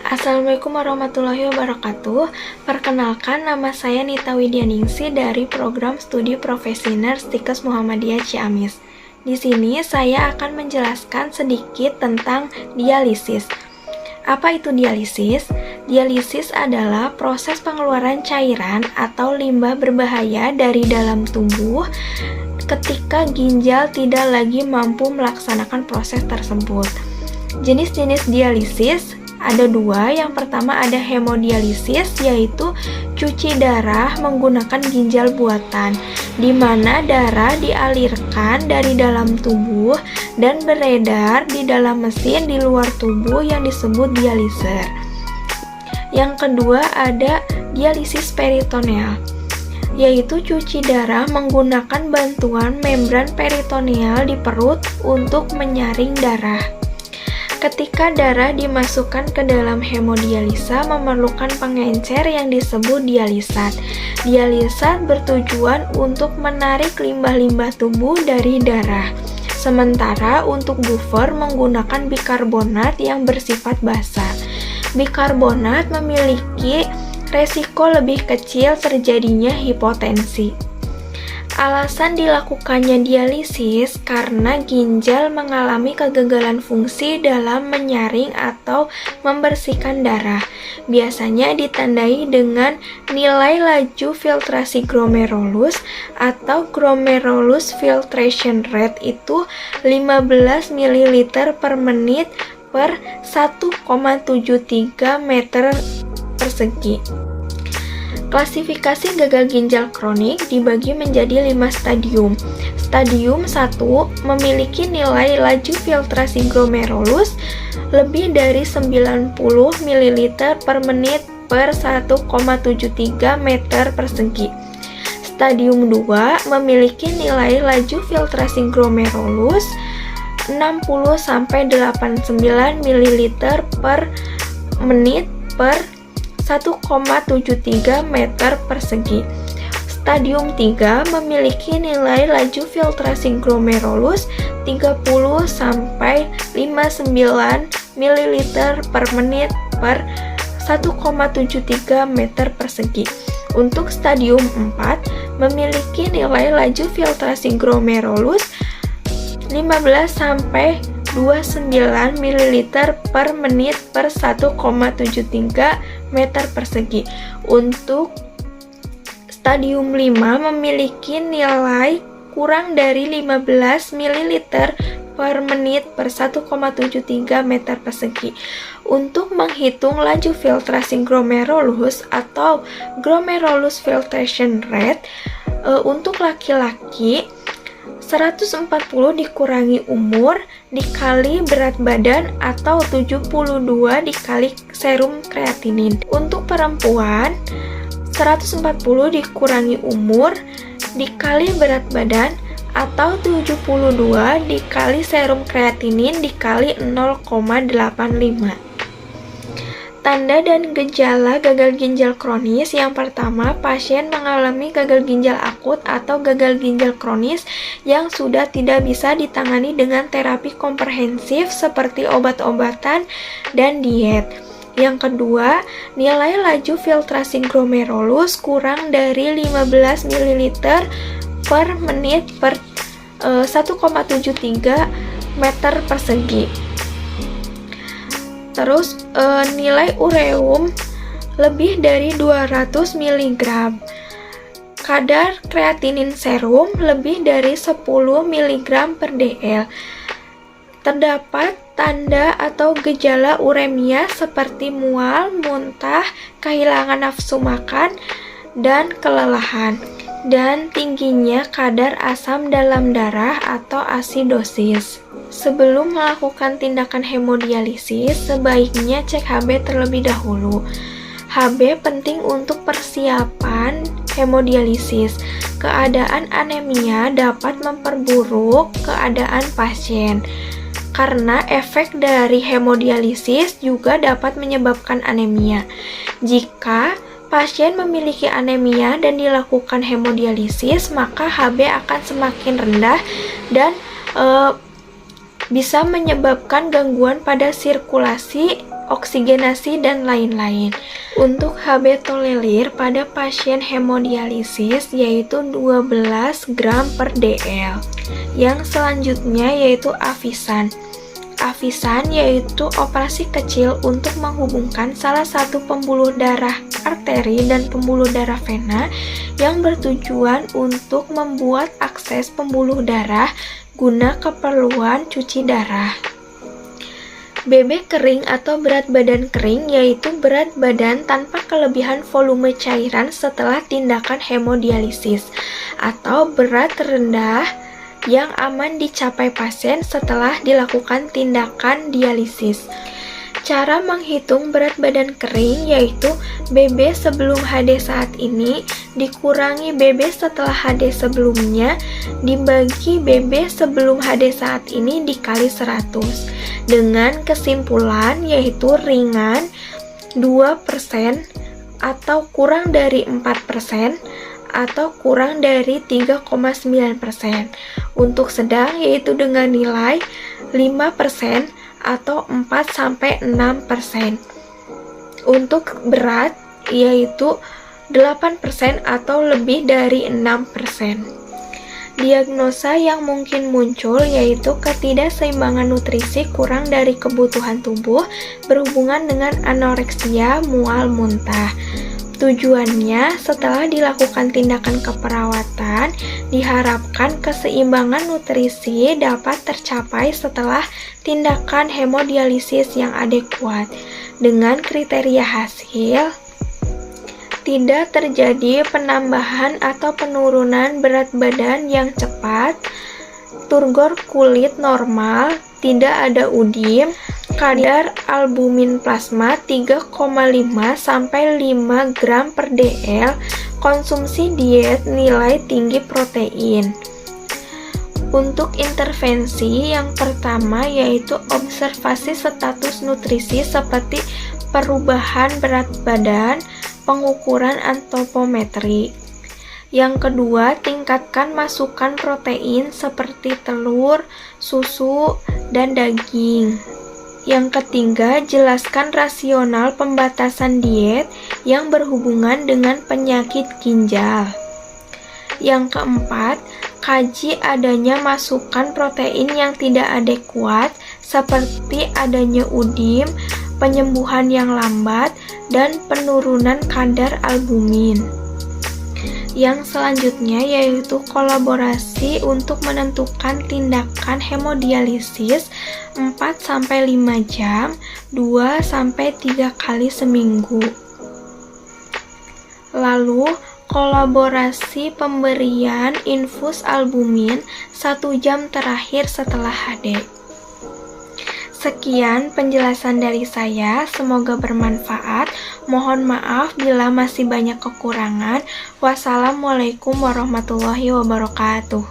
Assalamualaikum warahmatullahi wabarakatuh. Perkenalkan, nama saya Nita Widyaningsih dari program studi profesi Nurse Stikes Muhammadiyah Ciamis. Di sini saya akan menjelaskan sedikit tentang dialisis. Apa itu dialisis? Dialisis adalah proses pengeluaran cairan atau limbah berbahaya dari dalam tubuh ketika ginjal tidak lagi mampu melaksanakan proses tersebut. Jenis-jenis dialisis ada dua. Yang pertama ada hemodialisis, yaitu cuci darah menggunakan ginjal buatan, di mana darah dialirkan dari dalam tubuh dan beredar di dalam mesin di luar tubuh yang disebut dialiser. Yang kedua ada dialisis peritoneal, yaitu cuci darah menggunakan bantuan membran peritoneal di perut untuk menyaring darah. Ketika darah dimasukkan ke dalam hemodialisa, memerlukan pengencer yang disebut dialisat. Dialisat bertujuan untuk menarik limbah-limbah tubuh dari darah. Sementara untuk buffer menggunakan bikarbonat yang bersifat basa. Bikarbonat memiliki resiko lebih kecil terjadinya hipotensi. Alasan dilakukannya dialisis karena ginjal mengalami kegagalan fungsi dalam menyaring atau membersihkan darah. Biasanya ditandai dengan nilai laju filtrasi glomerulus atau glomerulus filtration rate itu 15 ml per menit per 1,73 meter persegi. Klasifikasi gagal ginjal kronik dibagi menjadi 5 stadium. Stadium 1 memiliki nilai laju filtrasi glomerulus lebih dari 90 ml per menit per 1,73 meter persegi. Stadium 2 memiliki nilai laju filtrasi glomerulus 60-89 ml per menit per 1,73 meter persegi. Stadium 3 memiliki nilai laju filtrasi glomerulus 30-59 ml per menit per 1,73 meter persegi. Untuk stadium 4 memiliki nilai laju filtrasi glomerulus 15-29 ml per menit per 1,73 meter persegi. Untuk stadium 5 memiliki nilai kurang dari 15 ml per menit per 1,73 meter persegi. Untuk menghitung laju filtrasi glomerulus atau glomerulus filtration rate, untuk laki-laki 140 dikurangi umur dikali berat badan atau 72 dikali serum kreatinin. Untuk perempuan 140 dikurangi umur dikali berat badan atau 72 dikali serum kreatinin dikali 0,85. Tanda dan gejala gagal ginjal kronis. Yang pertama, pasien mengalami gagal ginjal akut atau gagal ginjal kronis yang sudah tidak bisa ditangani dengan terapi komprehensif seperti obat-obatan dan diet. Yang kedua, nilai laju filtrasi glomerulus kurang dari 15 ml per menit per 1,73 meter persegi. Terus nilai ureum lebih dari 200 mg. Kadar kreatinin serum lebih dari 10 mg per dl. Terdapat tanda atau gejala uremia seperti mual, muntah, kehilangan nafsu makan, dan kelelahan. Dan tingginya kadar asam dalam darah atau asidosis. Sebelum melakukan tindakan hemodialisis, sebaiknya cek HB terlebih dahulu. HB penting untuk persiapan hemodialisis. Keadaan anemia dapat memperburuk keadaan pasien. Karena efek dari hemodialisis juga dapat menyebabkan anemia. Jika pasien memiliki anemia dan dilakukan hemodialisis, maka HB akan semakin rendah dan bisa menyebabkan gangguan pada sirkulasi oksigenasi, dan lain-lain. Untuk Hb tolerir pada pasien hemodialisis yaitu 12 gram per dl. Yang selanjutnya yaitu afisan. Afisan yaitu operasi kecil untuk menghubungkan salah satu pembuluh darah arteri dan pembuluh darah vena yang bertujuan untuk membuat akses pembuluh darah guna keperluan cuci darah. BB kering atau berat badan kering yaitu berat badan tanpa kelebihan volume cairan setelah tindakan hemodialisis, atau berat rendah yang aman dicapai pasien setelah dilakukan tindakan dialisis. Cara menghitung berat badan kering yaitu BB sebelum HD saat ini dikurangi BB setelah HD sebelumnya dibagi BB sebelum HD saat ini dikali 100, dengan kesimpulan yaitu ringan 2% atau kurang dari 4% atau kurang dari 3,9%. Untuk sedang yaitu dengan nilai 5% atau 4-6%. Untuk berat yaitu 8% atau lebih dari 6%. Diagnosa yang mungkin muncul yaitu ketidakseimbangan nutrisi kurang dari kebutuhan tubuh berhubungan dengan anoreksia, mual, muntah. Tujuannya, setelah dilakukan tindakan keperawatan, diharapkan keseimbangan nutrisi dapat tercapai setelah tindakan hemodialisis yang adekuat. Dengan kriteria hasil, tidak terjadi penambahan atau penurunan berat badan yang cepat, turgor kulit normal, tidak ada udim, kadar albumin plasma 3,5 sampai 5 gram per dl, konsumsi diet nilai tinggi protein. Untuk intervensi yang pertama yaitu observasi status nutrisi seperti perubahan berat badan, pengukuran antropometri. Yang kedua, tingkatkan masukan protein seperti telur, susu, dan daging. Yang ketiga, jelaskan rasional pembatasan diet yang berhubungan dengan penyakit ginjal. Yang keempat, kaji adanya masukan protein yang tidak adekuat seperti adanya udim, penyembuhan yang lambat, dan penurunan kadar albumin. Yang selanjutnya yaitu kolaborasi untuk menentukan tindakan hemodialisis 4-5 jam, 2-3 kali seminggu. Lalu, kolaborasi pemberian infus albumin 1 jam terakhir setelah HD. Sekian penjelasan dari saya, semoga bermanfaat. Mohon maaf bila masih banyak kekurangan. Wassalamualaikum warahmatullahi wabarakatuh.